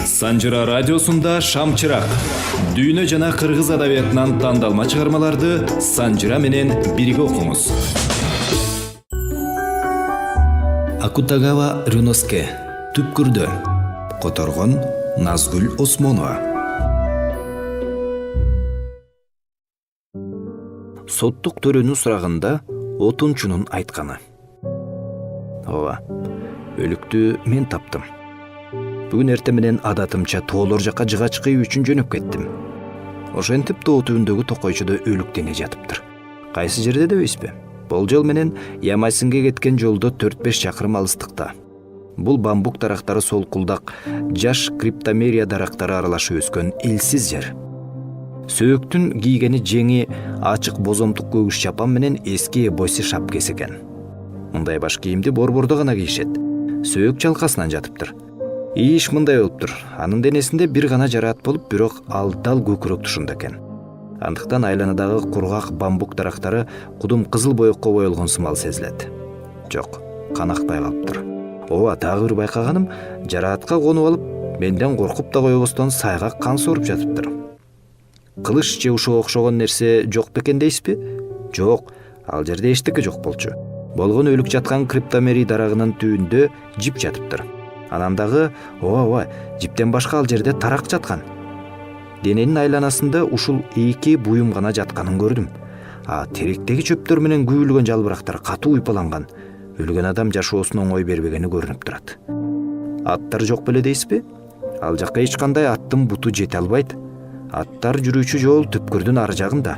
Санжыра радиосунда Шамчырак. Дүйнө жана кыргыз адабиятынан тандалма чыгармаларды Санжыра менен бирге окуңуз. Акутагава Рюноске. Түпкүрдө. Которгон Назгүл Осмонова. Соттук төрөнүн сурагында отунчунун айтканы. Ооба, өлүктү мен таптым. Бүгүн эртең менен адатымча тоолор жака жыга чыгуу үчүн жөнөп кеттим. Ошентип тоо түбүндөгү токойчодо өлүк дене жатыптыр. Кайсы жерде дебейсизби? Болжол менен Ямайсынга кеткен жолдо 4-5 чакырым алыстыкта. Бул бамбук дарактары солкулдак, жаш криптомерия дарактары аралашып өскөн элсиз жер. Сөөктүн кийгени жеңи ачык бозомтук көгүш чапан менен эски эбоси шапкеси экен. Мындай баш кийимди борбордо гана кийишет. Сөөк чалкасынан жатыптыр. Иш мындай болуптур. Анын денесинде бир гана жараат болуп, бирок ал дал көкүрөк тушунда экен. Андыктан айланадагы кургак бамбук дарактары кудум кызыл боекко боелгон сымал сезилет. Жок, кан акпай калыптыр. Ооба, дагы бир байкаганым, жараатка конуп алып, менден коркуп да койбостон сайга кан соруп жатыптыр. Кылыч же ушуга окшогон нерсе жок бекен дейсизби? Жок, ал жерде эчтеке жок болчу. Болгон өлүк жаткан криптомерий дарагынын түбүндө жип жатыптыр. Анан дагы, ооба, жиптен башка ал жерде тарак жаткан. Дененин айланасында ушул эки буюм гана жатканын көрдүм. Теректеги чөптөр менен күйүлгөн жалбырактар катуу уйпаланган. Өлгөн адам жашоосуна оңой бербегени көрүнүп турат. Аттар жок беле дейсизби? Ал жакка эч кандай аттын буту жете албайт. Аттар жүрүүчү жол түпкүрдүн ары жагында.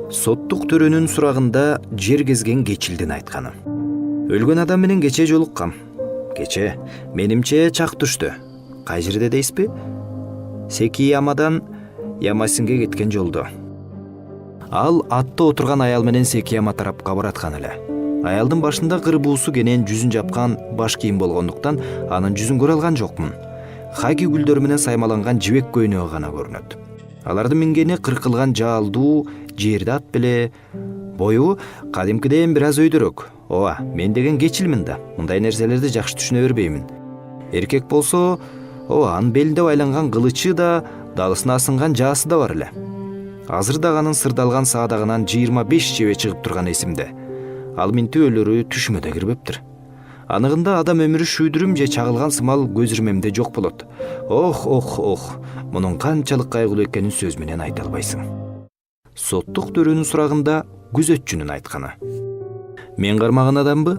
Соттук төрөнүн сурагында жер кезген кечилдин айтканы. Өлгөн адам менен кече жолуккам. Кече, менимче чак түштү. Кай жерде дейсизби? Секиямадан Ямайсынга кеткен жолдо. Ал атта отурган аял менен Секияма тарапка бараткан эле. Аялдын башында кыр буусу кенен жүзүн жапкан баш кийим болгондуктан анын жүзүн көрө алган жокмун. Хаги гүлдөрү менен саймаланган жибек көйнөгү гана көрүнөт. Алардын мингени кыркылган жаалдуу жерде ат беле. Бою кадимкиден бир аз өйдөрөк. Ооба, мен деген кечилмин да. Мындай нерселерди жакшы түшүнө бербеймин. Эркек болсо, анын белинде байланган кылычы да, далысына асынган жаасы да бар эле. Азыр дагы анын сырдалган саадагынан 25 жебе чыгып турган эсимде. Ал минтөөлөрү түшүмө да кирбептир. Аныгында адам өмүрү шүйдүрүм же чагылган сымал көз ирмемде жок болот. Мунун канчалык кайгылуу экенин сөз менен айта албайсың. Соттук төрөнүн сурагында күзөтчүнүн айтканы. Мен кармаган адамбы?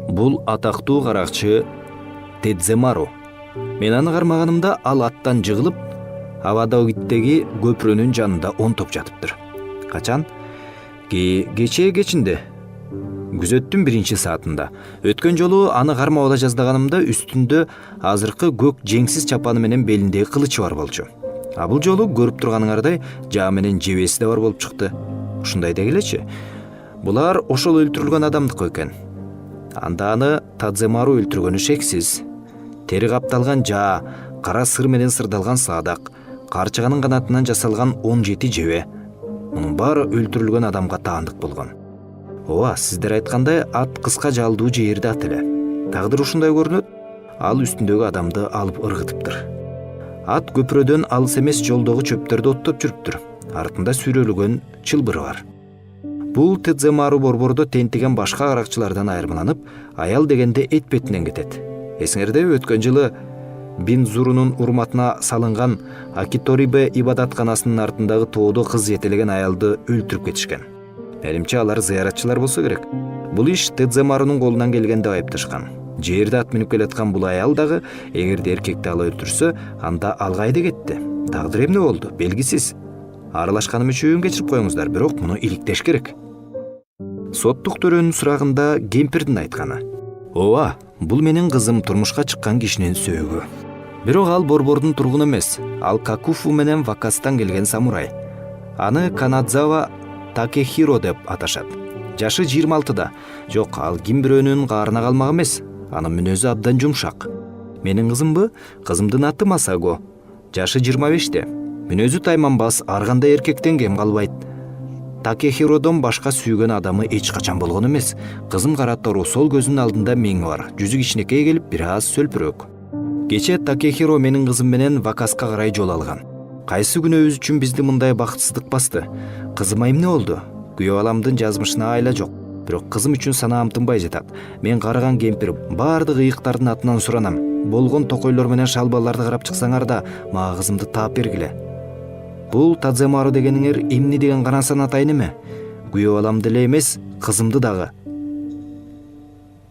Бул атактуу каракчы Тедземару. Мен аны кармаганымда ал аттан жыгылып, Авадогиттеги көпүрөнүн жанында онтоп жатыптыр. Качан? Кечээ кечинде. Күзөттүн 1-саатында. Өткөн жолу аны кармап ала жаздаганымда үстүндө азыркы көк жеңсиз чапаны менен белиндеги кылычы бар болчу. Бул жолу көрүп турганыңардай жаа менен жебеси да бар болуп чыкты. Ушундай дегилечи. Булар ошол өлтүрүлгөн адамдыкы экен. Анда аны Тадземару өлтүргөнү шексиз. Тери капталган жаа, кара сыр менен сырдалган саадак, карчыганын канатынан жасалган 17 жебе. Мунун баары өлтүрүлгөн адамга таандык болгон. Ооба, сиздер айткандай ат кыска жалдуу жерде ат эле. Тагдыр ушундай көрүнөт. Ал үстүндөгү адамды алып ыргытыптыр. Ат көпүрөдөн алыс эмес жолдогу чөптөрдү оттоп жүрүптүр. Артында сүйрөлгөн чылбыры бар. Бул Тедземару борбордо тентиген башка каракчылардан айырмаланып, аял дегенде эт бетинен кетет. Эсиңердеби, өткөн жылы Бинзурунун урматына салынган Акиторибе ибадатканасынын артындагы тоодо кыз жетелеген аялды өлтүрүп кетишкен. Менимче алар зыяратчылар болсо керек. Бул иш Тедземарунун колунан келген деп айыпташкан. Жерде ат минип келаткан бул аял дагы эгерде эркекти ала өлтүрсө, анда ал кайда кетти? Тагдыр эмне болду? Белгисиз. Аралашканым үчүн кечирип коюңуздар, бирок муну иликтеш керек. Соттук төрөнүн сурагында кемпирдин айтканы. Ооба, бул менин кызым турмушка чыккан кишинин сөөгү. Бирок ал борбордун тургуну эмес. Ал Какуфу менен Вакастан келген самурай. Аны Канадзава Такехиро деп аташат. Жашы 26-да. Жок, ал ким бирөөнүн каарына калмак эмес. Анын мүнөзү абдан жумшак. Менин кызымбы? Кызымдын аты Масаго. Жашы 25-те. Мүнөзү тайманбас, ар кандай эркектен кем калбайт. Такехиродон башка сүйгөн адамы эч качан болгон эмес. Кызым кара тору, сол көзүнүн алдында меңи бар. Жүзү кичинекей келип, бир аз сөлпүрөк. Кечээ Такехиро менин кызым менен Вакаска карай жол алган. Кайсы күнөөбүз үчүн бизди мындай бакытсыздык басты? Кызыма эмне болду? Күйөө баламдын жазмышына айла жок. Бирок кызым үчүн санаам тынбай жатат. Мен карыган кемпир, баардык ыйыктардын атынан суранам. Болгон токойлор менен шалбаларды карап чыксаңар да, мага кызымды таап бергиле. Бул Тадземару дегениңер эмне деген карасан атайын эме? Күйөө баламды эле эмес, кызымды дагы.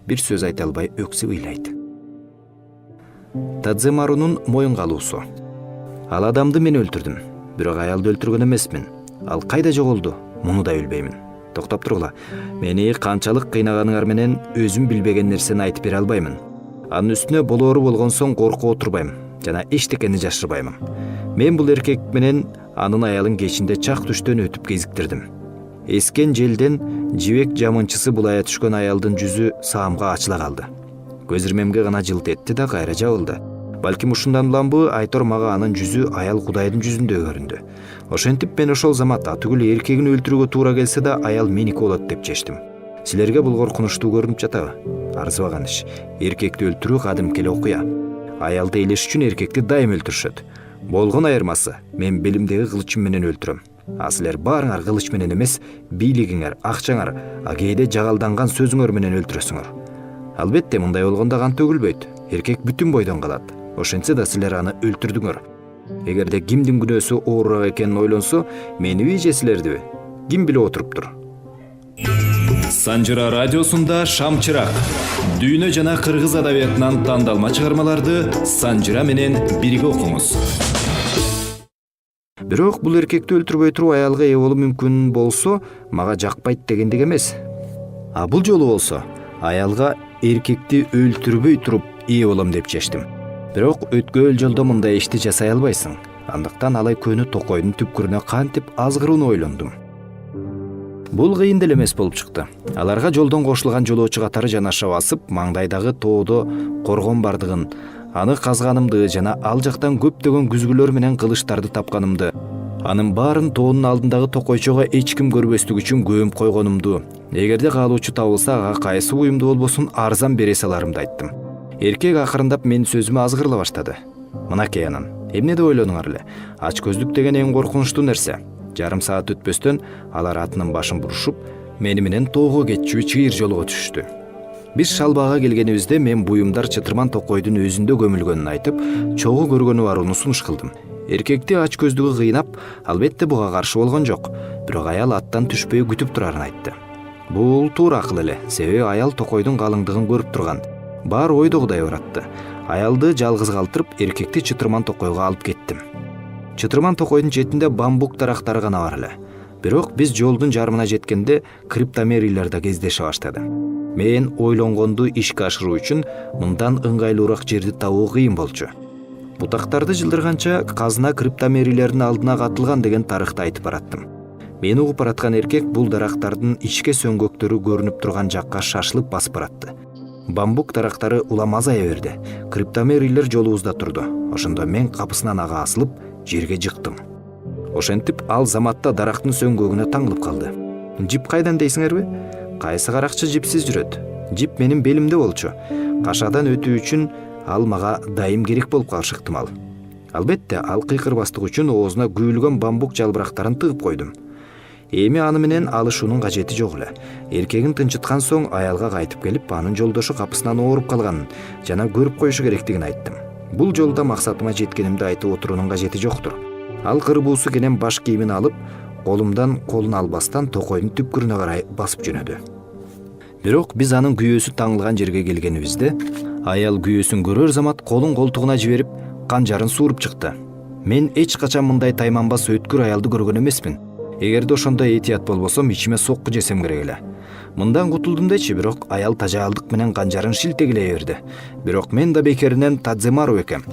Бир сөз айта албай өксүп ыйлайт. Тадземарунун моюн калуусу. Ал адамды мен өлтүрдүм, бирок аялды өлтүргөн эмесмин. Ал кайда жоголду? Муну да билбеймин. Токтоп тургула. Мени канчалык кыйнаганыңар менен өзүм билбеген нерсени айтып бере албаймын. Анын үстүнө болоору болгон соң коркуп отурбайм жана эчтекени жашырбаймын. Мен бул эркек менен анын аялын кечинде чак түштөн өтүп кезиктирдим. Эскен желден жибек жамынчысы булая түшкөн аялдын жүзү саамга ачыла калды. Көз ирмемге гана жылт этти да кайра жабылды. Балким ушундан уламбы, айтор мага анын жүзү аял Кудайдын жүзүндөй көрүндү. Ошентип мен ошол заматта түгүл эркегин өлтүрүүгө туура келсе да аял меники болот деп чечтим. Силерге бул коркунучтуу көрүнүп жатабы? Арзыбаган иш. Эркекти өлтүрүү кадимки эле окуя. Аялды элеш үчүн эркекти дайым өлтүрүшөт. Болгон айырмасы, мен белимдеги кылычым менен өлтүрөм. А силер баарыңар кылыч менен эмес, бийлигиңер, акчаңар, а кээде жагалданган сөзүңөр менен өлтүрөсүңөр. Албетте мындай болгондо кан төгүлбөйт. Эркек бүтүн бойдон калат. Ошентсе да силер аны өлтүрдүңөр. Эгерде кимдин күнөөсү оорураак экенин ойлонсо, мениби же силердиби? Ким билип отуруптур? Санжыра радиосунда Шамчырак. Дүйнө жана кыргыз адабиятынан тандалма чыгармаларды Санжыра менен бирге окуңуз. Бирок бул эркекти өлтүрбөй туруп аялга ээ болуу мүмкүн болсо, мага жакпайт дегендик эмес. А бул жолу болсо, аялга эркекти өлтүрбөй туруп ээ болом деп чечтим. Бирок өткөл жолдо мындай ишти жасай албайсың. Андыктан алай көнү токойдун түпкүрүнө кантип азгырууну ойлондум. Бул кыйын деле эмес болуп чыкты. Аларга жолдон кошулган жолоочу катары жанаша басып, маңдайдагы тоодо коргон бардыгын, аны казганымды жана ал жактан көптөгөн күзгүлөр менен кылычтарды тапканымды, анын баарын тоонун алдындагы токойчого эч ким көрбөстүк үчүн көмүп койгонумду, эгерде каалоочу табылса ага кайсы буюмду болбосун арзан бере саларымды айттым. Эркек акырындап менин сөзүмө азгырыла баштады. Мынакей анан, эмне деп ойлонуңар эле? Ач көздүк деген эң коркунучтуу нерсе. Жарым саат өтпөстөн алар атынын башын бурушуп, мени менен тоого кетчү чыйыр жолго түшүштү. Биз шалбаага келгенибизде мен буюмдар чытырман токойдун өзүндө көмүлгөнүн айтып, чогуу көргөнү барууну сунуш кылдым. Эркекти ач көздүгү кыйнап, албетте буга каршы болгон жок, бирок аял аттан түшпөй күтүп турарын айтты. Бул туура акыл эле, себеби аял токойдун калыңдыгын көрүп турган. Баары ойдогудай баратты. Аялды жалгыз калтырып, эркекти чытырман токойго алып кеттим. Чытырман токойдун четинде бамбук дарактары гана бар эле. Бирок биз жолдун жарымына жеткенде криптомерийлер да кездеше баштады. Мен ойлонгонду ишке ашыруу үчүн мындан ыңгайлуураак жерди табуу кыйын болчу. Бутактарды жылдырганча казына криптомерийлердин алдына катылган деген тарыхты айтып бараттым. Мени угуп бараткан эркек бул дарактардын ичке сөңгөктөрү көрүнүп турган жакка шашылып басып баратты. Бамбук дарактары улам азая берди. Криптомерийлер жолубузда турду. Ошондо мен капысынан ага асылып, жерге жыктым. Ошентип ал заматта дарактын сөңгөгүнө таңылып калды. Жип кайдан дейсиңерби? Кайсы каракчы жипсиз жүрөт? Жип менин белимде болчу. Кашадан өтүү үчүн ал мага дайым керек болуп калышы ыктымал. Албетте ал кыйкырбастык үчүн оозуна күйүлгөн бамбук жалбырактарын тыгып койдум. Эми аны менен алышуунун кажети жок эле. Эркегин тынчыткан соң аялга кайтып келип, анын жолдошу капысынан ооруп калганын жана көрүп коюшу керектигин айттым. Бул жолда максатыма жеткенимди айтып отуруунун кажети жоктур. Ал кырбуусу кенен баш кийимин алып, колумдан колун албастан токойдун түпкүрүнө карай басып жөнөдү. Бирок биз анын күйөөсү таңылган жерге келгенибизде, аял күйөөсүн көрөр замат колун колтугуна жиберип, канжарын сууруп чыкты. Мен эч качан мындай тайманбас өткүр аялды көргөн эмесмин. Эгерде ошондой этият болбосом, ичиме сокку жесем керек эле. Мындан кутулдум дечи, бирок аял тажаалдык менен канжарын шилтегилей берди. Бирок мен да бекеринен Тадземару экем.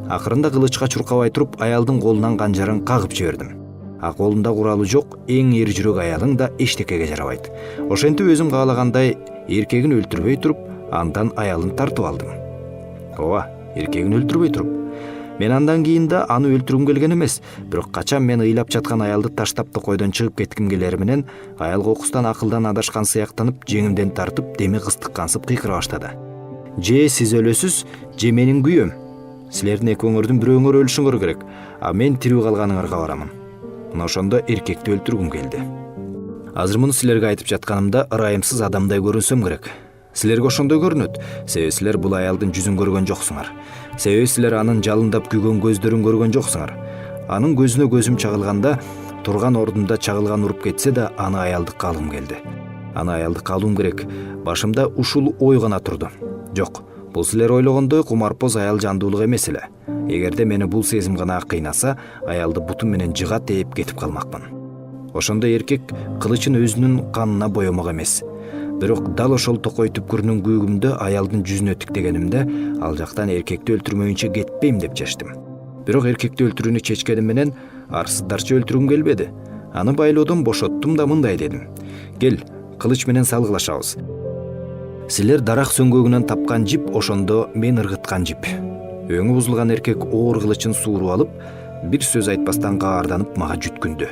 Акырында кылычка чуркабай туруп, аялдын колунан канжарын кагып жибердим. А колунда куралы жок эң эр жүрөк аялың да эчтекеге жарабайт. Ошентип өзүм каалагандай эркегин өлтүрбөй туруп, андан аялын тартып алдым. Ооба, эркегин өлтүрбөй туруп. Мен андан кийин да аны өлтүргүм келген эмес, бирок качан мен ыйлап жаткан аялды таштап токойдон чыгып кетким келери менен аял кокустан акылдан адашкан сыяктанып, жеңимден тартып, деми кыстыккансып кыйкыра баштады. Же сиз өлөсүз, же менин күйөөм. Силердин экөөңөрдүн бирөөңөр өлүшүңөр керек, а мен тирүү калганыңарга барамын. Мына ошондо эркекти өлтүргүм келди. Азыр муну силерге айтып жатканымда ырайымсыз адамдай көрүнсөм керек. Силерге ошондой көрүнөт, себеби силер бул аялдын жүзүн көргөн жоксуңар. Себеби силер анын жалындап күйгөн көздөрүн көргөн жоксуңар. Анын көзүнө көзүм чагылганда, турган ордунда чагылган уруп кетсе да, аны аялдыкка алгым келди. Аны аялдыкка алуум керек. Башымда ушул ой гана турду. Жок, бул силер ойлогондой кумарпоз аял жандуулук эмес эле. Эгерде мени бул сезим гана кыйнаса, аялды бутум менен жыга тээп кетип калмакмын. Ошондо эркек кылычын өзүнүн канына боемок эмес. Бирок дал ошол токой түпкүрүнүн күйгүмдө аялдын жүзүнө тиктегенимде, ал жактан эркекти өлтүрмөйүнчө кетпейм деп чечтим. Бирок эркекти өлтүрүүнү чечкеним менен арсыздарча өлтүргүм келбеди. Аны байлоодон бошоттум да мындай дедим: кел, кылыч менен салгылашабыз. Силер дарак сөңгөгүнөн тапкан жип, ошондо мен ыргыткан жип. Өңү бузулган эркек оор кылычын сууруп алып, бир сөз айтпастан каарданып мага жүткүндү.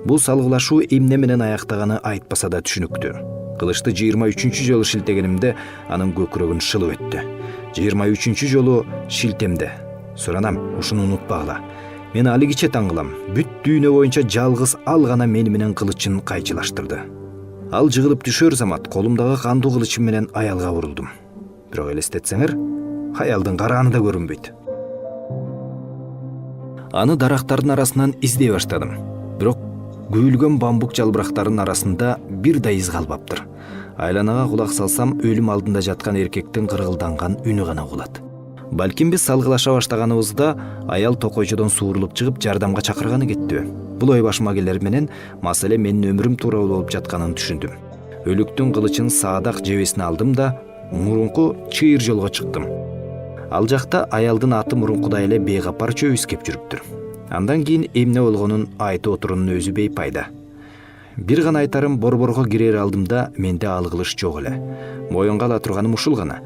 Бул салгылашуу эмне менен аяктаганы айтпаса да түшүнүктүү. Кылычты 23-чү жолу шилтегенимде анын көкүрөгүн шылып өттү. 23-чү жолу шилтемде. Суранам, ушуну унутпагыла. Мен али киче таң кылам. Бүт дүйнө боюнча жалгыз ал гана мени менен кылычын кайчылаштырды. Ал жыгылып түшөр замат колумдагы кандуу кылычым менен аялга бурулдум. Бирок элестетсеңер, аялдын карааны да көрүнбөйт. Аны дарактардын арасынан издей баштадым. Бирок күйүлгөн бамбук жалбырактарынын арасында бир да из калбаптыр. Айланага кулак салсам, өлүм алдында жаткан эркектин кыргылданган үнү гана угулат. Балким биз салгылаша баштаганыбызда аял токойчодон суурулуп чыгып жардамга чакырганы кеттиби? Бул ой башыма келер менен маселе менин өмүрүм тууралуу болуп жатканын түшүндүм. Өлүктүн кылычын саадак жебесине алдым да мурунку чыйыр жолго чыктым. Ал жакта аялдын аты мурункудай эле бейкапар чөбүскеп жүрүптүр. Андан кийин эмне болгонун айтып отуруунун өзү бейпайда. Бир гана айтарым, борборго кирер алдымда менде ал кылыч жок эле. Моюнга ала турганым ушул гана.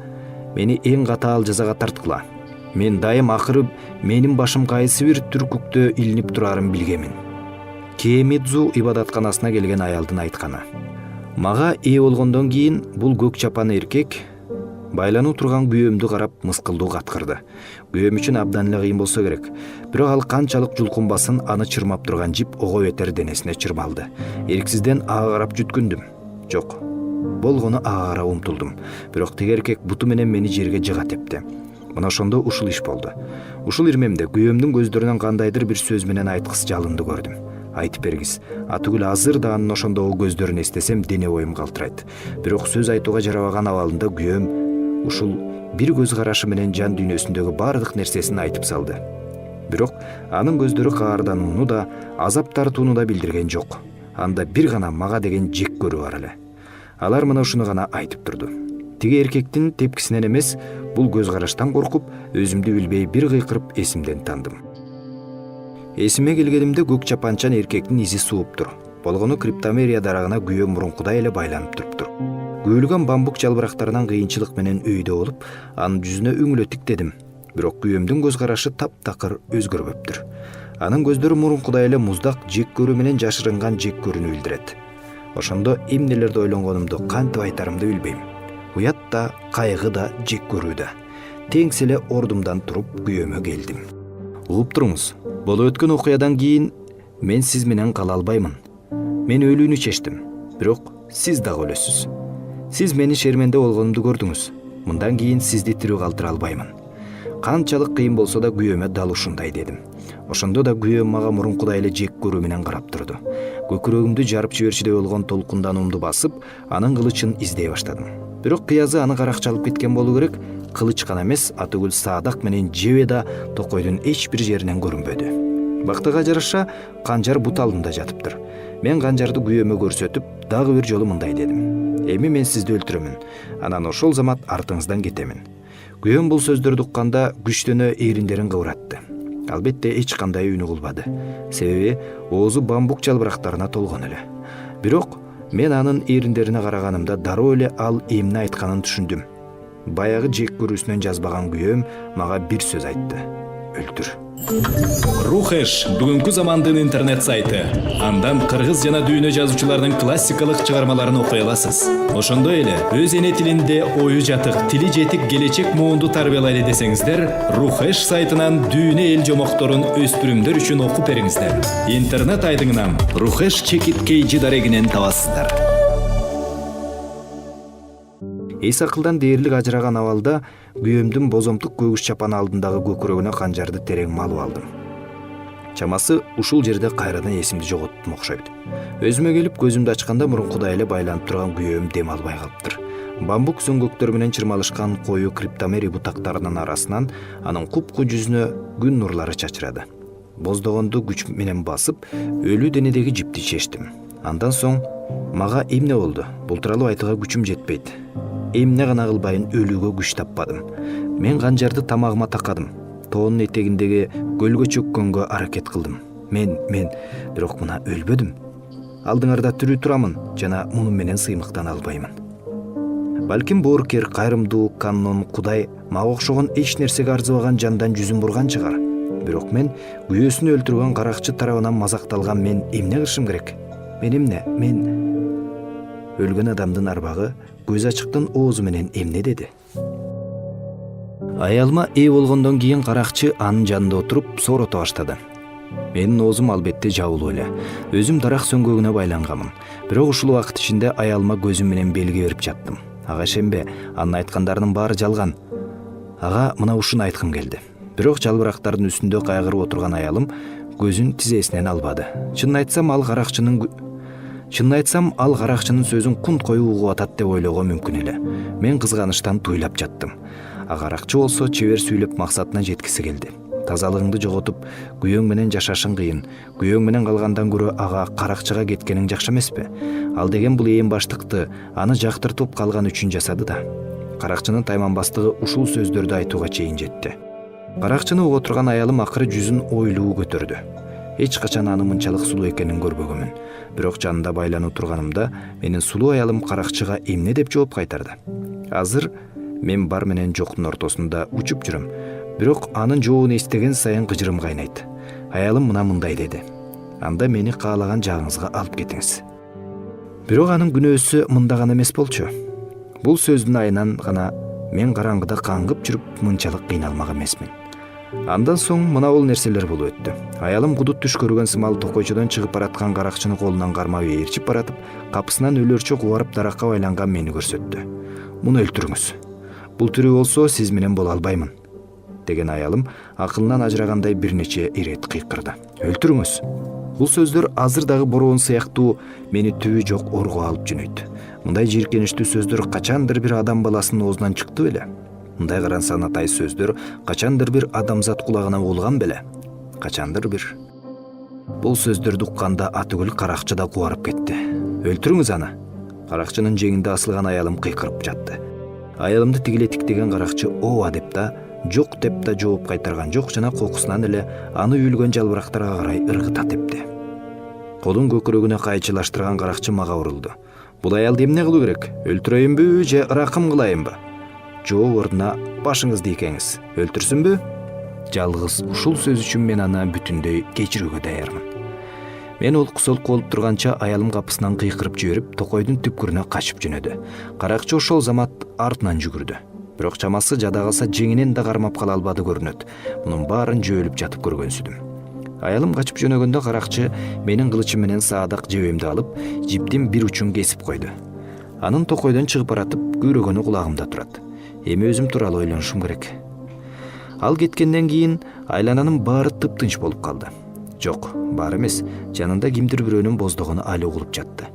Мени эң катаал жазага тарткыла. Мен дайым акырып менин башым кайсы бир түркүктө илинип турарын билгемин. Кемидзу ибадатканасына келген аялдын айтканы. Мага ээ болгондон кийин бул көк чапан эркек байлануу турган күйөөмдү карап мыскылдуу каткырды. Күйөөм үчүн абдан эле кыйын болсо керек. Бирок ал канчалык жулкунбасын, аны чырмап турган жип ого бетер денесине чырмалды. Эрксизден ага карап жүткүндүм. Жок, болгону ага карап умтулдум. Бирок тиги эркек буту менен мени жерге жыга тепти. Мына ошондо ушул иш болду. Ушул ирмемде күйөөмдүн көздөрүнөн кандайдыр бир сөз менен айткыс жалынды көрдүм. Айтып бергис. Атүгүл азыр да анын ошондогу көздөрүн эстесем дене боюм калтырайт. Бирок сөз айтууга жарабаган абалында күйөөм ушул бир көз карашы менен жан дүйнөсүндөгү бардык нерсесин айтып салды. Бирок анын көздөрү каарданууну да, азап тартууну да билдирген жок. Анда бир гана мага деген жек көрүү бар эле. Алар мына ушуну гана айтып турду. Тиги эркектин тепкисинен эмес, бул көз караштан коркуп, өзүмдү билбей бир кыйкырып эсимден тандым. Эсиме келгенимде көк чапанчан эркектин изи сууптур. Болгону криптомерия дарагына күйөө мурункудай эле байланып туруптур. Күйүлгөн бамбук жалбырактарынан кыйынчылык менен өйдө болуп, анын жүзүнө үңүлө тиктедим. Бирок күйөөмдүн көз карашы таптакыр өзгөрбөптүр. Анын көздөрү мурункудай эле муздак жек көрүү менен жашырынган жек көрүүнү билдирет. Ошондо эмнелерди ойлонгонумду, кантип айтарымды билбейм. Уят да, кайгы да, жек көрүү да. Теңс эле ордумдан туруп күйөөмө келдим. Угуп туруңуз, болуп өткөн окуядан кийин мен сиз менен кала албаймын. Мен өлүүнү чечтим, бирок сиз дагы өлөсүз. Сиз мени шерменде болгонумду көрдүңүз. Мындан кийин сизди тирүү калтыра албаймын. Канчалык кыйын болсо да күйөөмө дал ушундай дедим. Ошондо да күйөөм мага мурункудай эле жек көрүү менен карап турду. Көкүрөгүмдү жарып жиберчидей болгон толкундануумду басып, анын кылычын издей баштадым. Бирок кыязы аны каракчалып кеткен болуу керек. Кылыч гана эмес, атүгүл саадак менен жебе да токойдун эч бир жеринен көрүнбөдү. Бактыга жараша канжар бут алдында жатыптыр. Мен канжарды күйөөмө көрсөтүп, дагы бир жолу мындай дедим. Эми мен сизди өлтүрөмүн. Анан ошол замат артыңыздан кетемин. Күйөөм бул сөздөрдү укканда күчтөнө эриндерин кыбыратты. Албетте эч кандай үн угулбады. Себеби оозу бамбук жалбырактарына толгон эле. Бирок мен анын эриндерине караганымда дароо эле ал эмне айтканын түшүндүм. Баягы жек көрүүсүнөн жазбаган күйөөм мага бир сөз айтты. өлтүр. Рухеш бүгүнкү замандын интернет сайты. Андан кыргыз жана дүйнө жазуучулардын классикалык чыгармаларын окуй аласыз. Ошондой эле өз эне тилинде ою жатык, тили жетик келечек муунду тарбиялайлы десеңиздер, Рухеш сайтынан дүйнө эл жомокторун өспүрүмдөр үчүн окуп бериңиздер. Интернет айдыңынан Рухеш чекит KG дарегинен табасыздар. Эс акылдан дээрлик ажыраган абалда күйөөмдүн бозомтук көгүс чапаны алдындагы көкүрөгүнө канжарды терең малып алдым. Чамасы ушул жерде кайрадан эсимди жоготтум окшойт. Өзүмө келип көзүмдү ачканда мурункудай эле байланып турган күйөөм дем албай калыптыр. Бамбук сөңгөктөр менен чырмалышкан кою криптомери бутактарынын арасынан анын купку жүзүнө күн нурлары чачырады. Боздогонду күч менен басып, өлүү денедеги жипти чечтим. Андан соң мага эмне болду? Бул тууралуу айтууга күчүм жетпейт. Эмне гана кылбайын өлүүгө күч таппадым. Мен канжарды тамагыма такадым. Тоонун этегиндеги көлгө чөккөнгө аракет кылдым. Мен бирок мына өлбөдүм. Алдыңарда тирүү турамын жана муну менен сыймыктана албаймын. Балким боорукер, кайрымдуу, канон, Кудай мага окшогон эч нерсеге арзыбаган жандан жүзүн бурган чыгар. Бирок мен күйөөсүн өлтүргөн каракчы тарабынан мазакталган мен эмне кылышым керек? Мен өлгөн адамдын арбагы көз ачыктын оозу менен эмне деди? Аялыма ээ болгондон кийин каракчы анын жанында отуруп соорото баштады. Менин оозум албетте жабылуу эле. Өзүм дарак сөңгөгүнө байланганмын. Бирок ушул убакыт ичинде аялыма көзүм менен белги берип жаттым. Ага ишенбе, анын айткандарынын баары жалган. Ага мына ушуну айткым келди. Бирок жалбырактардын үстүндө кайгырып отурган аялым көзүн тизесинен албады. Чынын айтсам ал каракчынын сөзүн кунт коюу угуп атат деп ойлоого мүмкүн эле. Мен кызганычтан туйлап жаттым. А каракчы болсо чебер сүйлөп максатына жеткиси келди. Тазалыгыңды жоготуп, күйөөң менен жашашың кыйын. Күйөөң менен калгандан көрө ага каракчыга кеткениң жакшы эмеспи? Ал деген бул ээн баштыкты аны жактыртып калган үчүн жасады да. Каракчынын тайманбастыгы ушул сөздөрдү айтууга чейин жетти. Каракчыны угуп отурган аялым акыры жүзүн ойлуу көтөрдү. Эч качан аны мынчалык сулуу экенин көрбөгөмүн. Бирок жанында байланып турганымда менин сулуу аялым каракчыга эмне деп жооп кайтарды? Азыр мен бар менен жоктун ортосунда учуп жүрөм. Бирок анын жообун эстеген сайын кыжырым кайнайт. Аялым мындай деди. Анда мени каалаган жагыңызга алып кетиңиз. Бирок анын күнөөсү мында гана эмес болчу. Бул сөздүн айынан гана мен караңгыда каңгып жүрүп мынчалык кыйналмак эмесмин. Андан соң мына бул нерселер болуп өттү. Аялым кудут түш көргөн сымал токойчодон чыгып бараткан каракчыны колунан кармап ээрчип баратып, капысынан өлөрчө кубарып даракка байланган мени көрсөттү. Муну өлтүрүңүз. Бул тирүү болсо сиз менен боло албаймын, деген аялым акылынан ажырагандай бир нече ирет кыйкырды. Өлтүрүңүз. Бул сөздөр азыр дагы бороон сыяктуу мени түбү жок орго алып жөнөйт. Мындай жийиркеничтүү сөздөр качандыр бир адам баласынын оозунан чыкты беле? Мындай карансанатай сөздөр качандыр бир адамзат кулагына болгон беле? Качандыр бир. Бул сөздөрдү укканда атүгүл каракчы да кубарып кетти. Өлтүрүңүз аны. Каракчынын жеңинде асылган аялым кыйкырып жатты. Аялымды тигиле тиктеген каракчы ооба деп да, жок деп да жооп кайтарган жок жана кокусунан эле аны үйүлгөн жалбырактарга карай ыргыта тепти. Колун көкүрөгүнө кайчылаштырган каракчы мага урулду. Бул аялды эмне кылуу керек? Өлтүрөйүнбү же ыракым кылайынбы? Жооп ордуна башыңызды ийкеңиз. Өлтүрсүнбү? Жалгыз ушул сөз үчүн мен аны бүтүндөй кечирүүгө даярмын. Мен олку-солку болуп турганча аялым капысынан кыйкырып жиберип, токойдун түпкүрүнө качып жөнөдү. Каракчы ошол замат артынан жүгүрдү. Бирок чамасы жада калса жеңинен да кармап кала албады көрүнөт. Мунун баарын жөөлүп жатып көргөнсүдүм. Аялым качып жөнөгөндө каракчы менин кылычым менен саадак жебемди алып, жиптин бир учун кесип койду. Анын токойдон чыгып баратып, күрөгөнү кулагымда турат. Эми өзүм тууралуу ойлонушум керек. Ал кеткенден кийин айлананын баары тыптынч болуп калды. Жок, баары эмес, жанында кимдир бирөөнүн боздогону али угулуп жатты.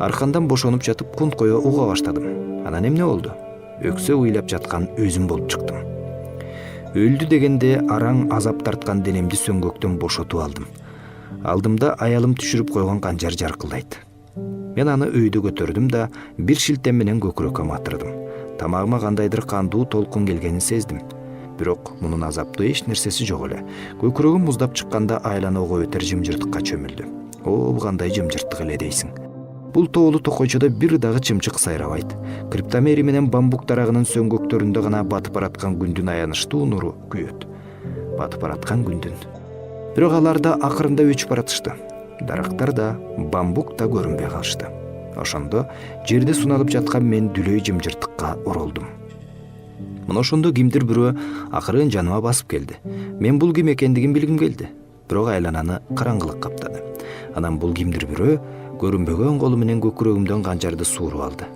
Аркандан бошонуп жатып кунт кое уга баштадым. Анан эмне болду? Өксө ыйлап жаткан өзүм болуп чыктым. Өлдү дегенде араң азап тарткан денемди сөңгөктөн бошотуп алдым. Алдымда аялым түшүрүп койгон канжар жаркылдайт. Мен аны өйдө көтөрдүм да бир шилтем менен көкүрөккө матырдым. Тамагыма кандайдыр кандуу толкун келгенин сездим. Бирок мунун азаптуу эч нерсеси жок эле. Көкүрөгүм муздап чыкканда айлана ого өтөр жымжыртыкка чөмүлдү. О, кандай жымжыртык эле дейсиң. Бул тоолуу токойчодо бир дагы чымчык сайрабайт. Криптомери менен бамбук дарагынын сөңгөктөрүндө гана батып бараткан күндүн аянычтуу нуру күйөт. батып бараткан күндүн. Бирок алар да акырында өчүп баратышты. Дарактар да, бамбук да көрүнбөй калышты. Ошондо жерде суналып жаткан мен дүлөй жымжыртыкка оролдум. Мына ошондо кимдир бирөө акырын жаныма басып келди. Мен бул ким экендигин билгим келди. Бирок айлананы караңгылык каптады. Анан бул кимдир бирөө көрүнбөгөн колу менен көкүрөгүмдөн канжарды сууруп алды.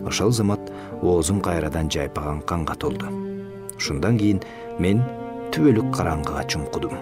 Ошол замат оозум кайрадан жайпаган канга толду. Ушундан кийин мен түбөлүк караңгыга чуңкудум.